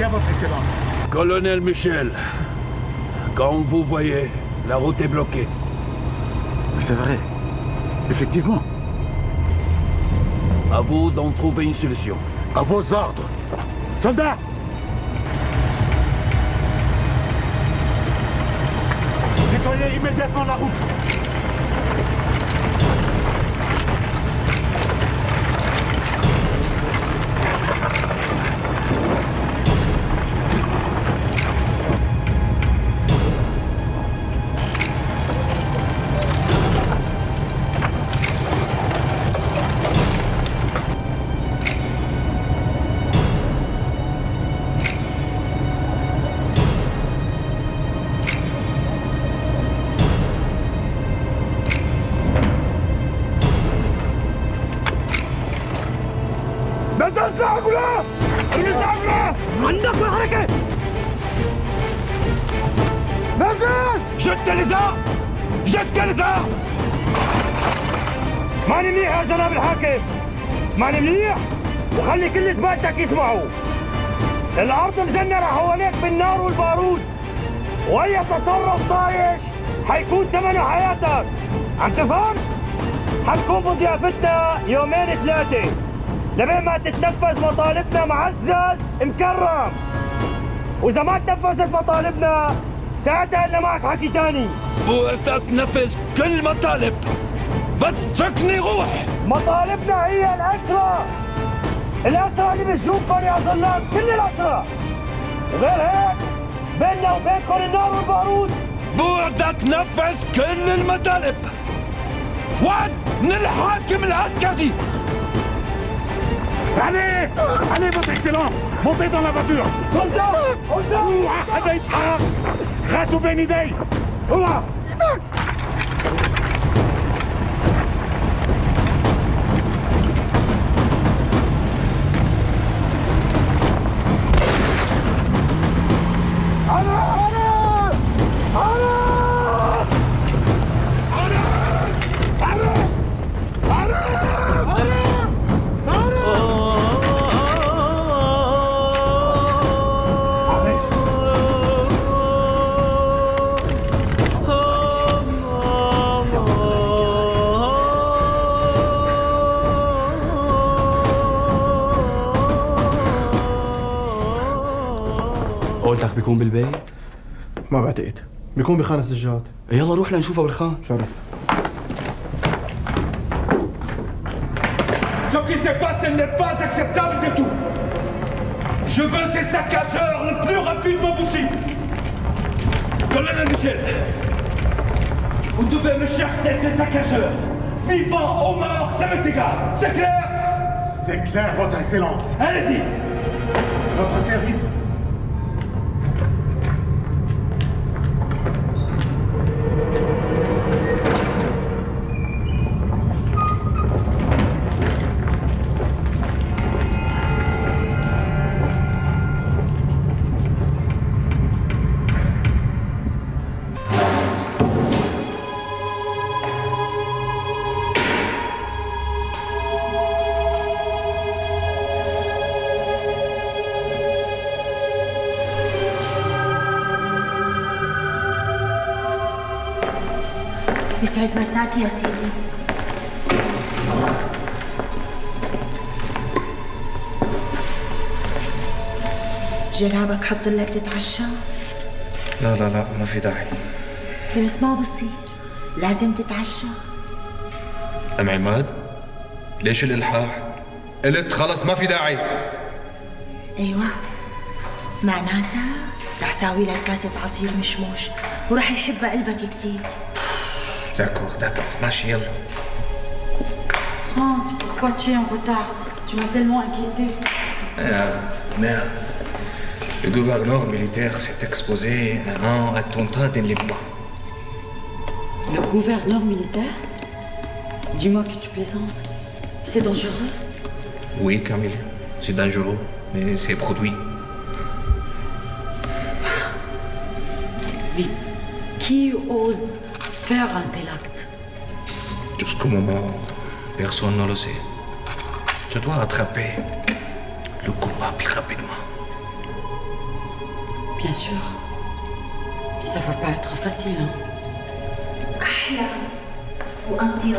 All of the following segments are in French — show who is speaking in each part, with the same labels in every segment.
Speaker 1: bien, votre excellence.
Speaker 2: Colonel Michel, comme vous voyez, la route est bloquée.
Speaker 1: C'est vrai. Effectivement.
Speaker 2: À vous d'en trouver une solution.
Speaker 1: À vos ordres. Soldats! Nettoyez immédiatement la route.
Speaker 3: اسمعني مليح يا جناب الحاكم، اسمعني مليح وخلي كل زبالتك يسمعوا. الارض مزنرة حواليك بالنار والبارود، واي تصرف طايش حيكون ثمنه حياتك. عم تفهم؟ حنكون بضيافتنا يومين ثلاثة لبين ما تتنفذ مطالبنا معزز مكرم. واذا ما تنفذت مطالبنا ساعتها إلا معك حكي تاني.
Speaker 2: بوقتها تنفذ كل مطالب، بس اتركني روح.
Speaker 3: مطالبنا هي الأسرى، الأسرى اللي بتشوفهم يا ظلام، كل الأسرى. وغير هيك بيننا وبينكم النار والبارود.
Speaker 2: بوقتها تنفذ كل المطالب. وعد من الحاكم العسكري.
Speaker 1: Allez! Allez, votre excellence! Montez dans la voiture!
Speaker 3: Soldats!
Speaker 1: حدا يتحرك! راسه بين ايدي! هو!
Speaker 4: قولتك بيكون بالبيت؟
Speaker 5: ما بعتقد، بيكون بخان السجاد.
Speaker 4: يلا روح لنشوفه بالخان.
Speaker 5: شرف.
Speaker 2: Ce qui s'est passé n'est pas acceptable du tout. Je veux ces saccageurs le plus rapidement possible. Colonel Michel, vous devez me chercher ces saccageurs. Vivants ou morts, ça m'est égal. C'est clair?
Speaker 1: C'est clair, votre excellence.
Speaker 2: Allez-y.
Speaker 1: Votre service.
Speaker 6: يسعد مساك يا سيدي. جنابك حط لك تتعشى؟
Speaker 7: لا لا لا، ما في داعي.
Speaker 6: بس ما بصير، لازم تتعشى.
Speaker 7: أم عماد؟ ليش الإلحاح؟ قلت خلص ما في داعي.
Speaker 6: ايوه، معناتها رح ساوي لك كاسة عصير مشموش ورح يحب قلبك كتير.
Speaker 7: D'accord, d'accord, ماشي يلا.
Speaker 8: France, pourquoi tu es en retard? Tu m'as tellement inquiété.
Speaker 7: Merde. Le gouverneur militaire s'est exposé à un attentat d'enlèvement.
Speaker 8: Le gouverneur militaire? Dis-moi que tu plaisantes. C'est dangereux?
Speaker 7: Oui, Camille, c'est dangereux, mais c'est produit.
Speaker 8: Mais qui ose faire un tel acte?
Speaker 7: Jusqu'au moment où personne ne le sait. Je dois attraper le coupable rapidement.
Speaker 8: Bien sûr. Mais ça va pas être facile, hein.
Speaker 6: أحلى وأطيب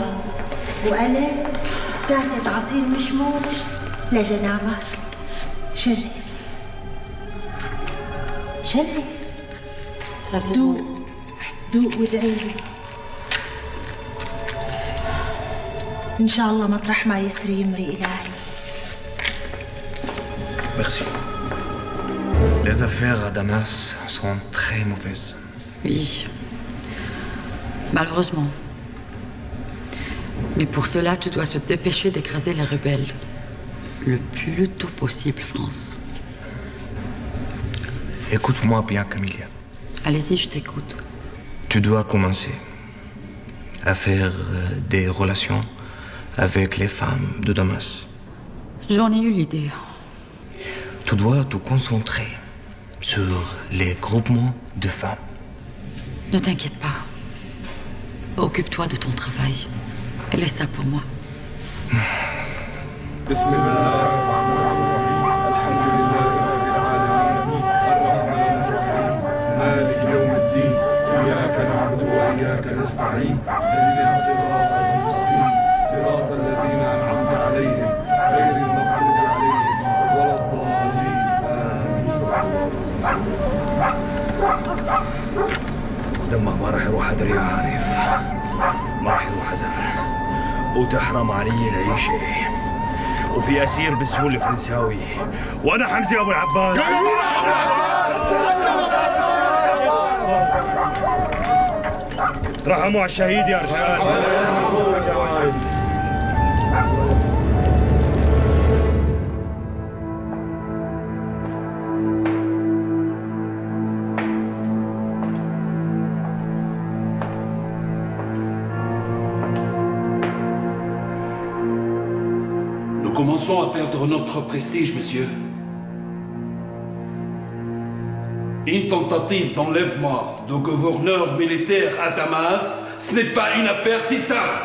Speaker 6: وألذ كاسة عصير مشموش لجنابك. شرف شرف.
Speaker 8: Ça, c'est
Speaker 6: دوق
Speaker 8: bon.
Speaker 6: دوق وادعي لي. إن شاء الله مطرح ما يسري يمري إلهي.
Speaker 7: Merci. Les affaires à Damas sont très mauvaises.
Speaker 8: Oui. Malheureusement. Mais pour cela, tu dois se dépêcher d'écraser les rebelles. Le plus tôt possible, France.
Speaker 7: Écoute-moi bien, Camilla.
Speaker 8: Allez-y, je t'écoute.
Speaker 7: Tu dois commencer à faire des relations avec les femmes de Damas.
Speaker 8: J'en ai eu l'idée.
Speaker 7: Tu dois te concentrer sur les groupements de femmes.
Speaker 8: Ne t'inquiète pas. Occupe-toi de ton travail. Et laisse ça pour moi.
Speaker 9: مالك يوم الدين إياك نعبد وإياك نستعين اهدنا الصراط المستقيم صراط الذين أنعمت عليهم غير المغضوب عليهم ولا الضالين
Speaker 3: دمك ما راح يروح هدر يا عارف، ما راح يروح هدر، وتحرم علي العيشة، وفي أسير بالسجون الفرنساوي، وأنا حمزة أبو العباس. رحموا على الشهيد يا رجال.
Speaker 10: Nous commençons à perdre notre prestige, monsieur. Une tentative d'enlèvement de gouverneur militaire à Damas, ce n'est pas une affaire si simple.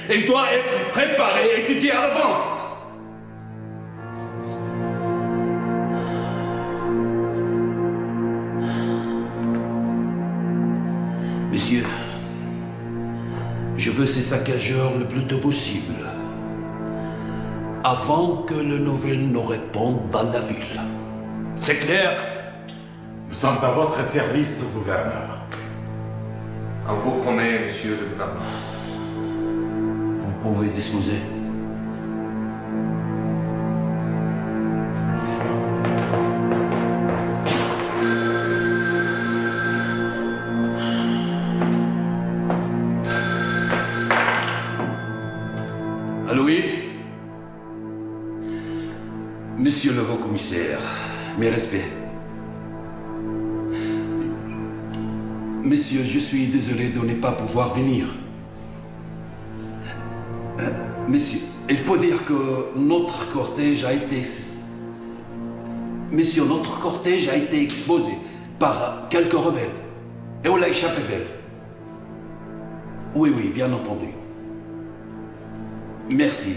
Speaker 10: Elle doit être préparée et étudiée à l'avance. Monsieur, je veux ces saccageurs le plus tôt possible, avant que le nouvelle nous réponde dans la ville. C'est clair?
Speaker 1: Nous sommes à votre service, gouverneur.
Speaker 7: On vous promet, monsieur le gouverneur.
Speaker 10: Vous pouvez disposer. Allô, oui? Monsieur le haut-commissaire, mes respects. Monsieur, je suis désolé de ne pas pouvoir venir. Monsieur, il faut dire que notre cortège a été... Monsieur, notre cortège a été exposé par quelques rebelles. Et on l'a échappé d'elle. Oui, oui, bien entendu. Merci.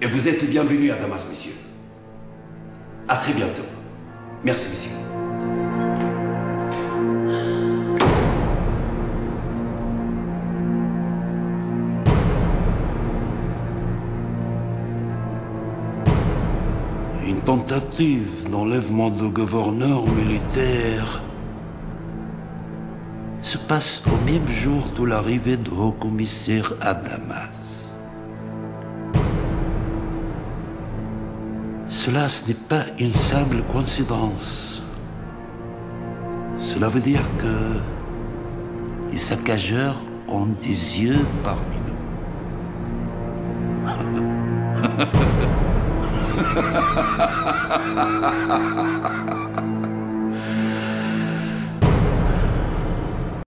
Speaker 10: Et vous êtes bienvenue à Damas, monsieur. À très bientôt. Merci, monsieur. Une tentative d'enlèvement de gouverneur militaire se passe au même jour de l'arrivée du haut-commissaire à Damas. Cela, ce n'est pas une simple coïncidence. Cela veut dire que les saccageurs ont des yeux parmi nous.